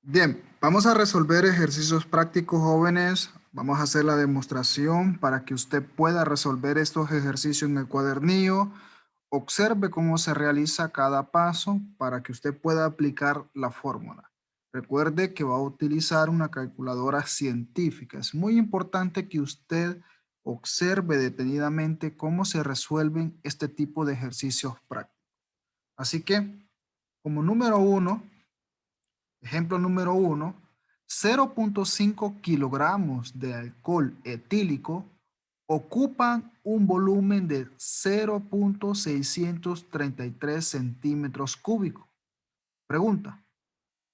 Bien, vamos a resolver ejercicios prácticos, jóvenes. Vamos a hacer la demostración para que usted pueda resolver estos ejercicios en el cuadernillo. Observe cómo se realiza cada paso para que usted pueda aplicar la fórmula. Recuerde que va a utilizar una calculadora científica. Es muy importante que usted observe detenidamente cómo se resuelven este tipo de ejercicios prácticos. Así que, como número uno, ejemplo número uno, 0.5 kilogramos de alcohol etílico ocupan un volumen de 0.633 centímetros cúbicos. Pregunta,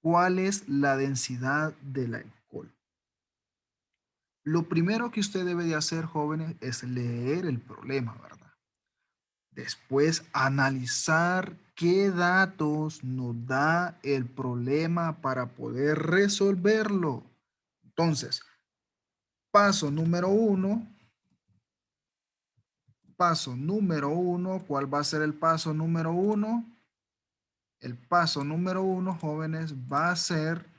¿cuál es la densidad del alcohol? Lo primero que usted debe de hacer, jóvenes, es leer el problema, ¿verdad? Después, analizar qué datos nos da el problema para poder resolverlo. Entonces, paso número uno, ¿cuál va a ser el paso número uno? El paso número uno, jóvenes, va a ser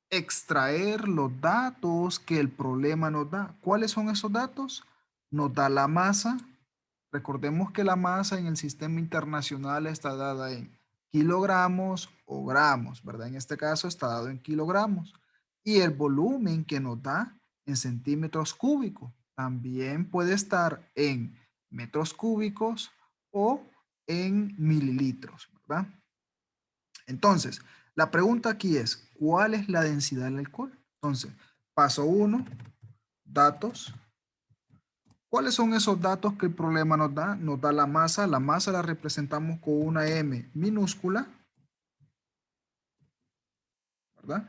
extraer los datos que el problema nos da. ¿Cuáles son esos datos? Nos da la masa. Recordemos que la masa en el sistema internacional está dada en kilogramos o gramos, ¿verdad? En este caso está dado en kilogramos. Y el volumen que nos da en centímetros cúbicos también puede estar en metros cúbicos o en mililitros, ¿verdad? Entonces, la pregunta aquí es, ¿cuál es la densidad del alcohol? Entonces, paso uno, datos. ¿Cuáles son esos datos que el problema nos da? Nos da la masa la representamos con una M minúscula, ¿verdad?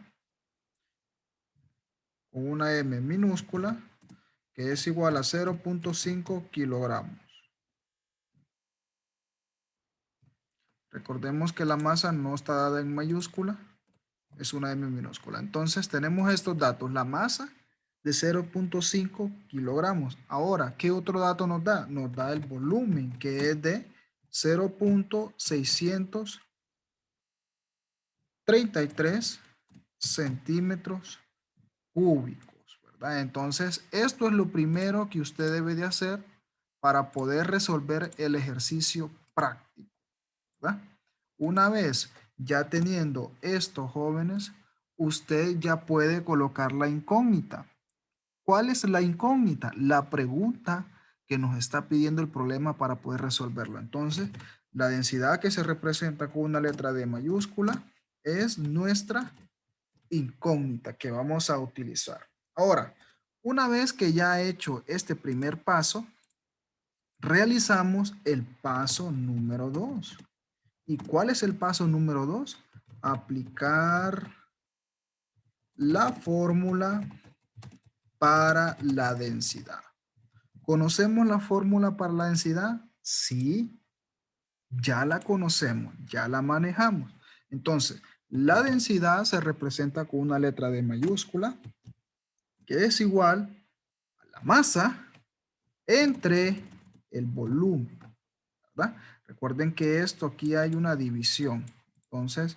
Con una M minúscula, que es igual a 0.5 kilogramos. Recordemos que la masa no está dada en mayúscula, es una M minúscula. Entonces tenemos estos datos, la masa de 0.5 kilogramos. Ahora, ¿qué otro dato nos da? Nos da el volumen, que es de 0.633 centímetros cúbicos, ¿verdad? Entonces, esto es lo primero que usted debe de hacer para poder resolver el ejercicio práctico, ¿verdad? Una vez ya teniendo esto, jóvenes, usted ya puede colocar la incógnita. ¿Cuál es la incógnita? La pregunta que nos está pidiendo el problema para poder resolverlo. Entonces, la densidad que se representa con una letra D mayúscula es nuestra incógnita que vamos a utilizar. Ahora, una vez que ya he hecho este primer paso, realizamos el paso número 2. ¿Y cuál es el paso número 2? Aplicar la fórmula para la densidad. ¿Conocemos la fórmula para la densidad? Sí, ya la conocemos, ya la manejamos. Entonces, la densidad se representa con una letra D mayúscula, que es igual a la masa entre el volumen, ¿verdad? Recuerden que esto aquí hay una división. Entonces,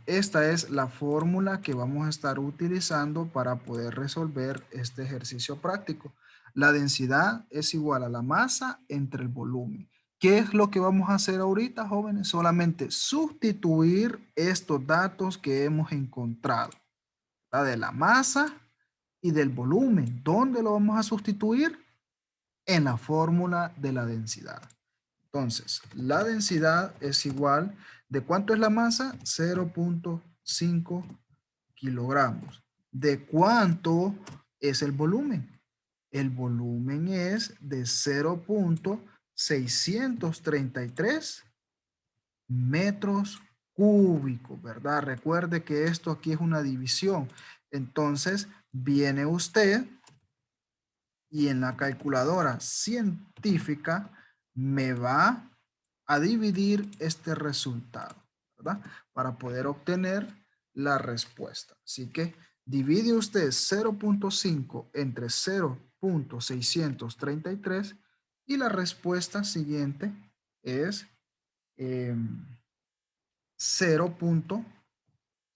esta es la fórmula que vamos a estar utilizando para poder resolver este ejercicio práctico. La densidad es igual a la masa entre el volumen. ¿Qué es lo que vamos a hacer ahorita, jóvenes? Solamente sustituir estos datos que hemos encontrado, ¿verdad? De la masa y del volumen. ¿Dónde lo vamos a sustituir? En la fórmula de la densidad. Entonces, la densidad es igual, ¿de cuánto es la masa? 0.5 kilogramos. ¿De cuánto es el volumen? El volumen es de 0.633 metros cúbicos, ¿verdad? Recuerde que esto aquí es una división. Entonces, viene usted y en la calculadora científica me va a dividir este resultado, ¿verdad? Para poder obtener la respuesta. Así que divide usted 0.5 entre 0.633 y la respuesta siguiente es 0.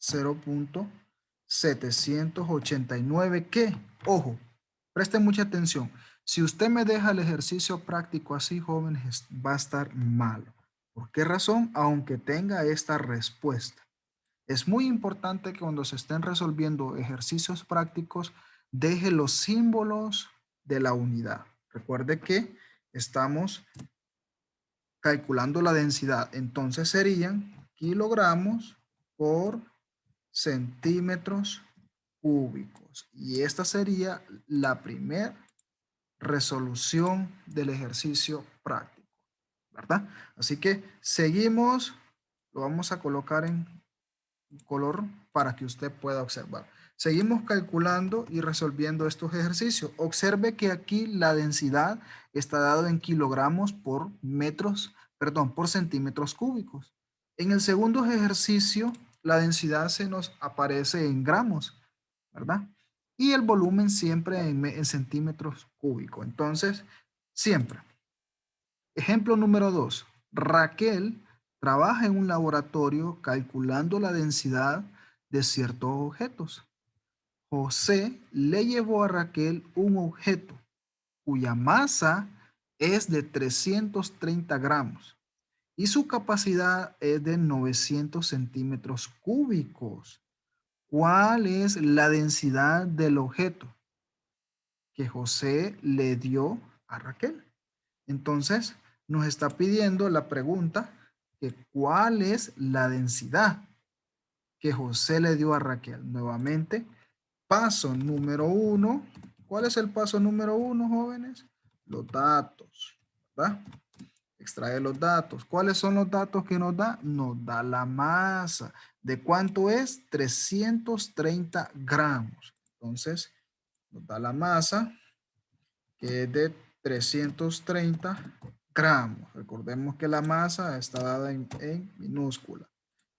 0.789 que, ojo, presten mucha atención. Si usted me deja el ejercicio práctico así, jóvenes, va a estar malo. ¿Por qué razón? Aunque tenga esta respuesta. Es muy importante que cuando se estén resolviendo ejercicios prácticos, deje los símbolos de la unidad. Recuerde que estamos calculando la densidad. Entonces serían kilogramos por centímetros cúbicos. Y esta sería la primera resolución del ejercicio práctico, ¿verdad? Así que seguimos, lo vamos a colocar en color para que usted pueda observar. Seguimos calculando y resolviendo estos ejercicios. Observe que aquí la densidad está dado en kilogramos por metros, perdón, por centímetros cúbicos. En el segundo ejercicio, la densidad se nos aparece en gramos, ¿verdad? Y el volumen siempre en centímetros cúbicos. Entonces, siempre. Ejemplo número 2. Raquel trabaja en un laboratorio calculando la densidad de ciertos objetos. José le llevó a Raquel un objeto cuya masa es de 330 gramos y su capacidad es de 900 centímetros cúbicos. ¿Cuál es la densidad del objeto que José le dio a Raquel? Entonces, nos está pidiendo la pregunta que ¿cuál es la densidad que José le dio a Raquel? Nuevamente, paso número 1. ¿Cuál es el paso número 1, jóvenes? Los datos, ¿verdad? Extrae los datos. ¿Cuáles son los datos que nos da? Nos da la masa. ¿De cuánto es? 330 gramos. Entonces, nos da la masa, que es de 330 gramos. Recordemos que la masa está dada en minúscula.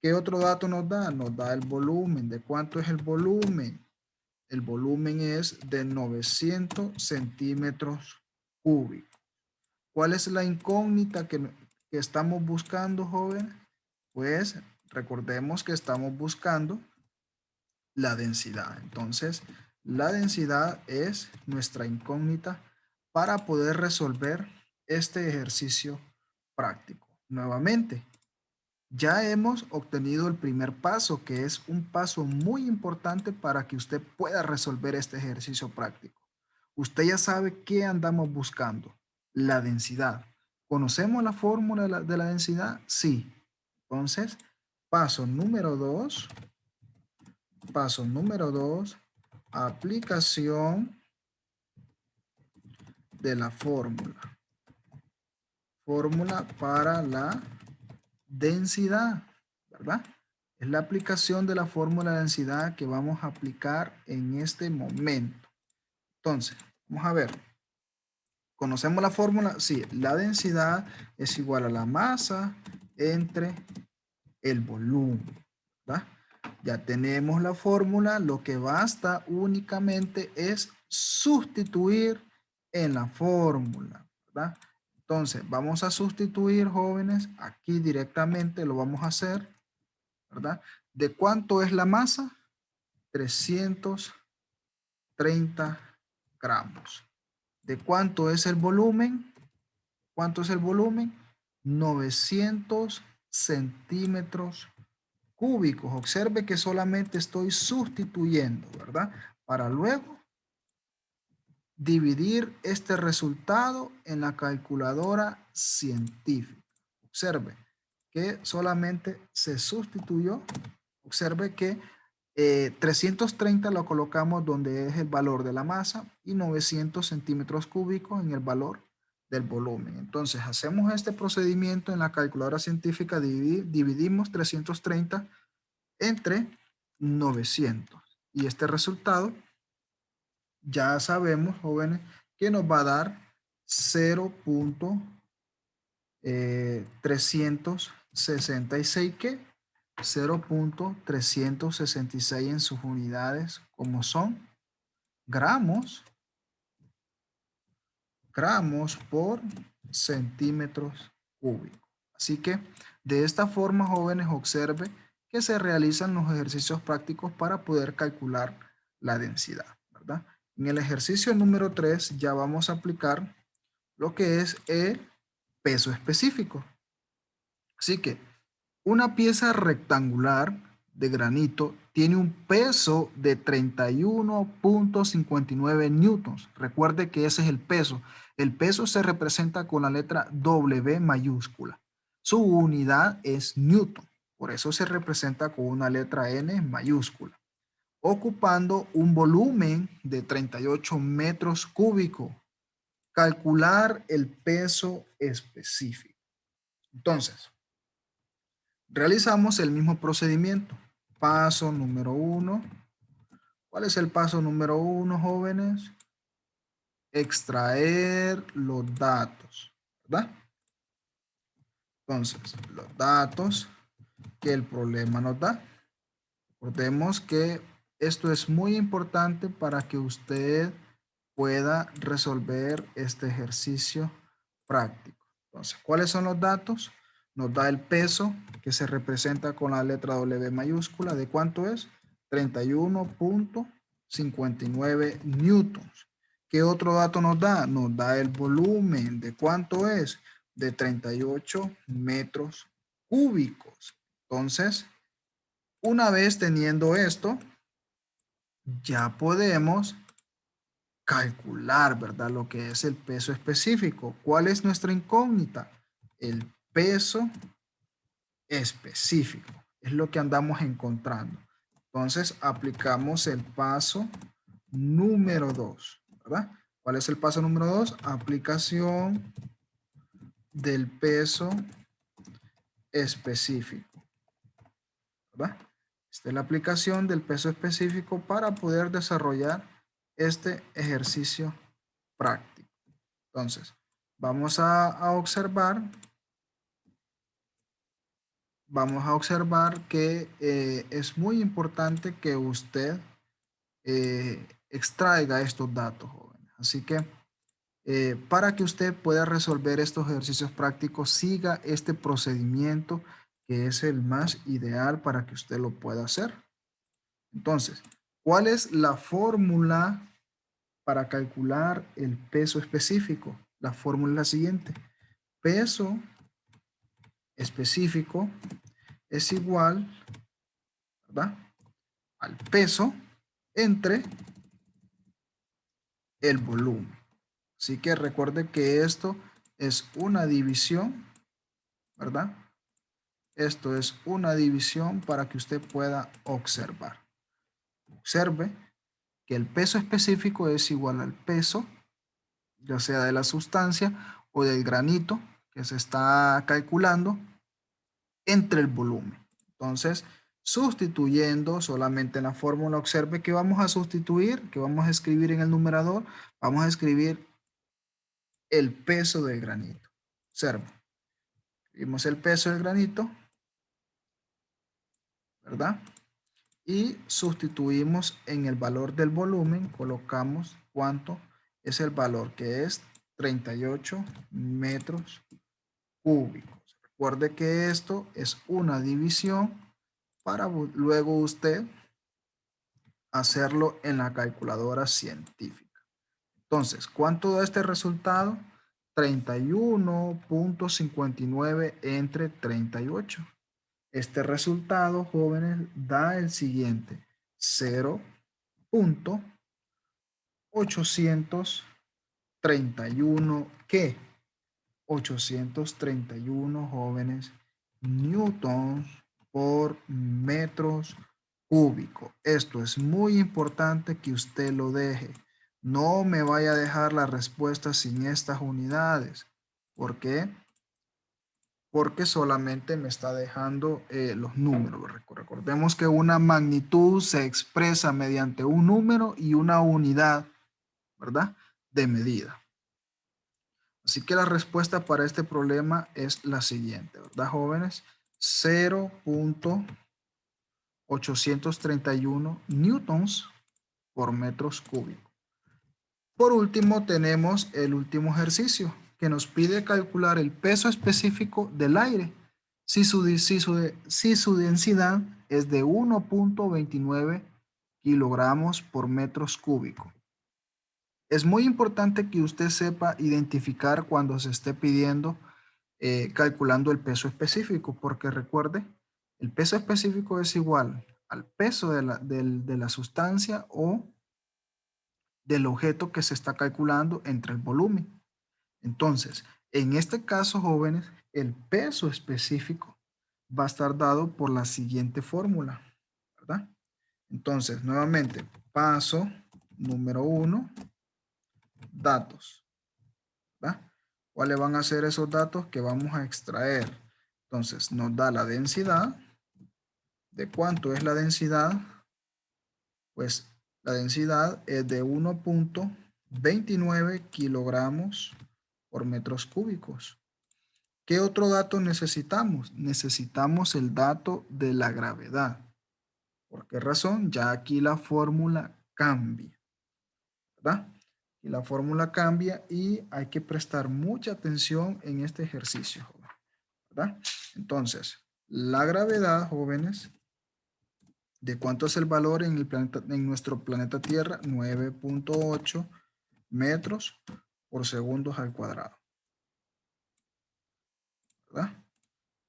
¿Qué otro dato nos da? Nos da el volumen. ¿De cuánto es el volumen? El volumen es de 900 centímetros cúbicos. ¿Cuál es la incógnita que estamos buscando, jóvenes? Pues recordemos que estamos buscando la densidad. Entonces, la densidad es nuestra incógnita para poder resolver este ejercicio práctico. Nuevamente, ya hemos obtenido el primer paso, que es un paso muy importante para que usted pueda resolver este ejercicio práctico. Usted ya sabe qué andamos buscando, la densidad. ¿Conocemos la fórmula de la densidad? Sí. Entonces, paso número 2. Paso número 2, aplicación de la fórmula. Fórmula para la densidad, ¿verdad? Es la aplicación de la fórmula de densidad que vamos a aplicar en este momento. Entonces, vamos a ver. ¿Conocemos la fórmula? Sí, la densidad es igual a la masa entre el volumen, ¿verdad? Ya tenemos la fórmula, lo que basta únicamente es sustituir en la fórmula, ¿verdad? Entonces, vamos a sustituir, jóvenes, aquí directamente lo vamos a hacer, ¿verdad? ¿De cuánto es la masa? 330 gramos. ¿De cuánto es el volumen? ¿Cuánto es el volumen? 900 centímetros cúbicos. Observe que solamente estoy sustituyendo, ¿verdad? Para luego dividir este resultado en la calculadora científica. Observe que solamente se sustituyó. Observe que 330 lo colocamos donde es el valor de la masa y 900 centímetros cúbicos en el valor del volumen. Entonces hacemos este procedimiento en la calculadora científica, dividimos 330 entre 900. Y este resultado ya sabemos, jóvenes, que nos va a dar 0.366, que 0.366 en sus unidades, como son gramos por centímetros cúbicos. Así que de esta forma, jóvenes, observe que se realizan los ejercicios prácticos para poder calcular la densidad, ¿verdad? En el ejercicio número 3 ya vamos a aplicar lo que es el peso específico. Así que una pieza rectangular de granito tiene un peso de 31.59 newtons. Recuerde que ese es el peso. El peso se representa con la letra W mayúscula. Su unidad es newton. Por eso se representa con una letra N mayúscula. Ocupando un volumen de 38 metros cúbicos. Calcular el peso específico. Entonces, realizamos el mismo procedimiento. Paso número 1. ¿Cuál es el paso número 1, jóvenes? Extraer los datos, ¿verdad? Entonces, los datos que el problema nos da. Recordemos que esto es muy importante para que usted pueda resolver este ejercicio práctico. Entonces, ¿cuáles son los datos? Nos da el peso, que se representa con la letra W mayúscula. ¿De cuánto es? 31.59 newtons. ¿Qué otro dato nos da? Nos da el volumen. ¿De cuánto es? De 38 metros cúbicos. Entonces, una vez teniendo esto, ya podemos calcular, ¿verdad? Lo que es el peso específico. ¿Cuál es nuestra incógnita? El peso específico. Es lo que andamos encontrando. Entonces, aplicamos el paso número 2, ¿verdad? ¿Cuál es el paso número 2? Aplicación del peso específico, ¿verdad? Esta es la aplicación del peso específico para poder desarrollar este ejercicio práctico. Entonces, vamos a observar que es muy importante que usted extraiga estos datos, jóvenes. Así que para que usted pueda resolver estos ejercicios prácticos, siga este procedimiento que es el más ideal para que usted lo pueda hacer. Entonces, ¿cuál es la fórmula para calcular el peso específico? La fórmula es la siguiente. Peso específico es igual, ¿verdad?, al peso entre el volumen. Así que recuerde que esto es una división, ¿verdad? Esto es una división para que usted pueda observar. Observe que el peso específico es igual al peso, ya sea de la sustancia o del granito que se está calculando, entre el volumen. Entonces, sustituyendo solamente en la fórmula, observe que vamos a sustituir, que vamos a escribir en el numerador, vamos a escribir el peso del granito. Observe, escribimos el peso del granito, ¿verdad? Y sustituimos en el valor del volumen, colocamos cuánto es el valor, que es 38 metros cúbicos. Recuerde que esto es una división para luego usted hacerlo en la calculadora científica. Entonces, ¿cuánto da este resultado? 31.59 entre 38. Este resultado, jóvenes, da el siguiente: 0.831, ¿qué? 831, jóvenes, newtons por metros cúbicos. Esto es muy importante que usted lo deje. No me vaya a dejar la respuesta sin estas unidades. ¿Por qué? Porque solamente me está dejando los números. Recordemos que una magnitud se expresa mediante un número y una unidad, ¿verdad?, de medida. Así que la respuesta para este problema es la siguiente, ¿verdad, jóvenes? 0.831 newtons por metros cúbicos. Por último, tenemos el último ejercicio que nos pide calcular el peso específico del aire. Si su densidad es de 1.29 kilogramos por metros cúbicos. Es muy importante que usted sepa identificar cuando se esté pidiendo, calculando el peso específico, porque recuerde, el peso específico es igual al peso de la sustancia o del objeto que se está calculando entre el volumen. Entonces, en este caso, jóvenes, el peso específico va a estar dado por la siguiente fórmula, ¿verdad? Entonces, nuevamente, paso número 1, datos, ¿verdad? ¿Cuáles van a ser esos datos que vamos a extraer? Entonces, nos da la densidad. ¿De cuánto es la densidad? Pues la densidad es de 1.29 kilogramos por metros cúbicos. ¿Qué otro dato necesitamos? Necesitamos el dato de la gravedad. ¿Por qué razón? Ya aquí la fórmula cambia, ¿verdad? Y la fórmula cambia y hay que prestar mucha atención en este ejercicio, ¿verdad? Entonces, la gravedad, jóvenes, ¿de cuánto es el valor en, en nuestro planeta Tierra? 9.8 metros por segundos al cuadrado, ¿verdad?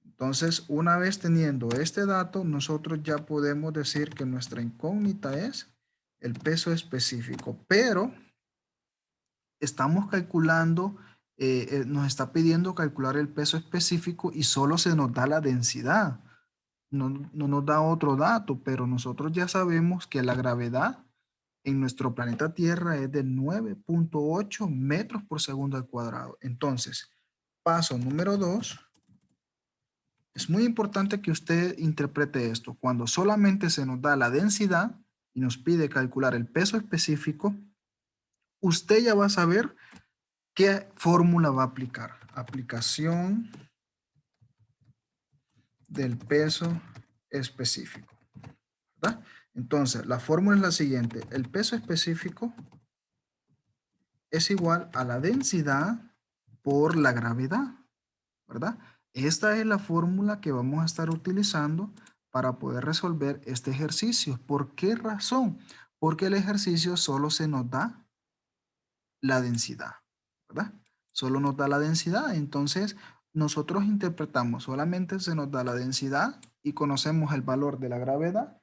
Entonces, una vez teniendo este dato, nosotros ya podemos decir que nuestra incógnita es el peso específico, pero estamos calculando, nos está pidiendo calcular el peso específico y solo se nos da la densidad. No nos da otro dato, pero nosotros ya sabemos que la gravedad en nuestro planeta Tierra es de 9.8 metros por segundo al cuadrado. Entonces, paso número 2. Es muy importante que usted interprete esto. Cuando solamente se nos da la densidad y nos pide calcular el peso específico, usted ya va a saber qué fórmula va a aplicar. Aplicación del peso específico, ¿verdad? Entonces, la fórmula es la siguiente. El peso específico es igual a la densidad por la gravedad, ¿verdad? Esta es la fórmula que vamos a estar utilizando para poder resolver este ejercicio. ¿Por qué razón? Porque el ejercicio solo se nos da la densidad, ¿verdad? Solo nos da la densidad. Entonces, nosotros interpretamos, solamente se nos da la densidad y conocemos el valor de la gravedad.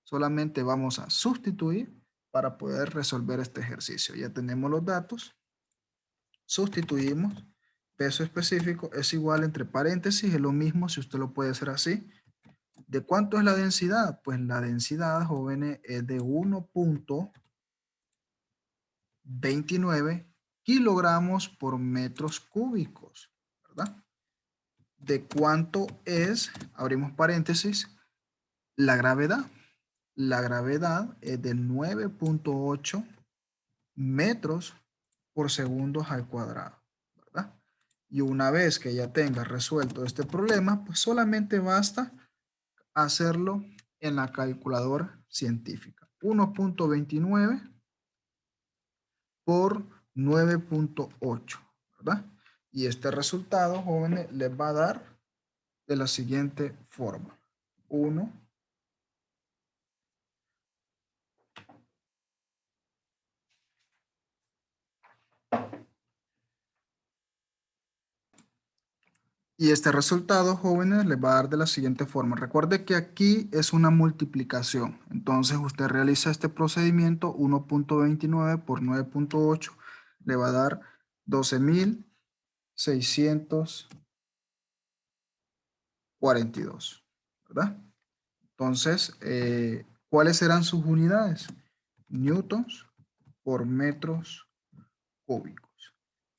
Solamente vamos a sustituir para poder resolver este ejercicio. Ya tenemos los datos. Sustituimos. Peso específico es igual entre paréntesis, es lo mismo si usted lo puede hacer así. ¿De cuánto es la densidad? Pues la densidad, jóvenes, es de 1.29 kilogramos por metros cúbicos, ¿verdad? ¿De cuánto es? Abrimos paréntesis. La gravedad. La gravedad es de 9.8 metros por segundos al cuadrado, ¿verdad? Y una vez que ya tenga resuelto este problema, pues solamente basta hacerlo en la calculadora científica. 1.29 por 9.8, ¿verdad? Y este resultado, jóvenes, les va a dar de la siguiente forma. 1. Y este resultado, jóvenes, les va a dar de la siguiente forma. Recuerde que aquí es una multiplicación. Entonces, usted realiza este procedimiento, 1.29 por 9.8, le va a dar 12.642, ¿verdad? Entonces, ¿cuáles serán sus unidades? Newtons por metros cúbicos.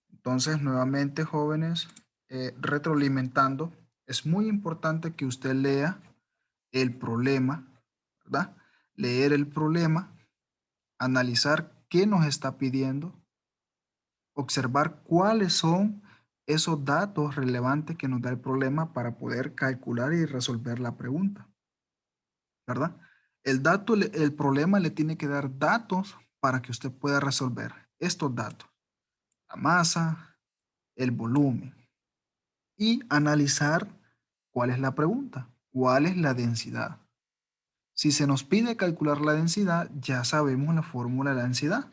Entonces, nuevamente, jóvenes, retroalimentando, es muy importante que usted lea el problema, ¿verdad? Leer el problema, analizar qué nos está pidiendo, observar cuáles son esos datos relevantes que nos da el problema para poder calcular y resolver la pregunta, ¿verdad? El problema le tiene que dar datos para que usted pueda resolver estos datos. La masa, el volumen. Y analizar ¿Cuál es la pregunta? ¿Cuál es la densidad? Si se nos pide calcular la densidad, ya sabemos la fórmula de la densidad.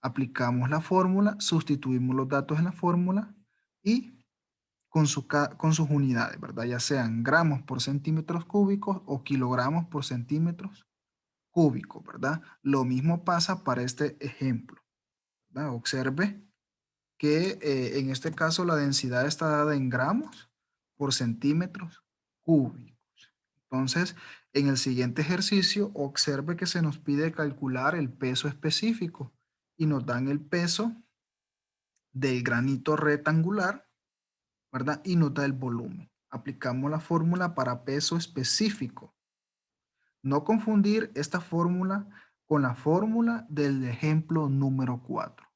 Aplicamos la fórmula, sustituimos los datos en la fórmula y con sus unidades, ¿verdad? Ya sean gramos por centímetros cúbicos o kilogramos por centímetros cúbicos, ¿verdad? Lo mismo pasa para este ejemplo, ¿verdad? Observe que en este caso la densidad está dada en gramos por centímetros cúbicos. Entonces, en el siguiente ejercicio, observe que se nos pide calcular el peso específico y nos dan el peso del granito rectangular, ¿verdad? Y nos da el volumen. Aplicamos la fórmula para peso específico. No confundir esta fórmula con la fórmula del ejemplo número 4.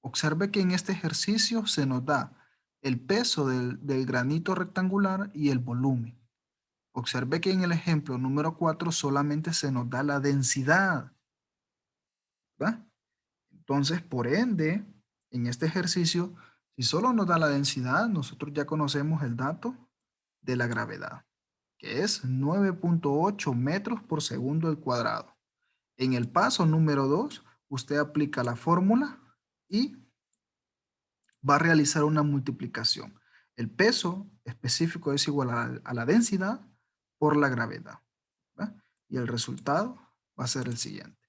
Observe que en este ejercicio se nos da el peso del granito rectangular y el volumen. Observe que en el ejemplo número 4 solamente se nos da la densidad, ¿verdad? Entonces, por ende, en este ejercicio, si solo nos da la densidad, nosotros ya conocemos el dato de la gravedad, que es 9.8 metros por segundo al cuadrado. En el paso número 2, usted aplica la fórmula y va a realizar una multiplicación. El peso específico es igual a la densidad por la gravedad, ¿verdad? Y el resultado va a ser el siguiente.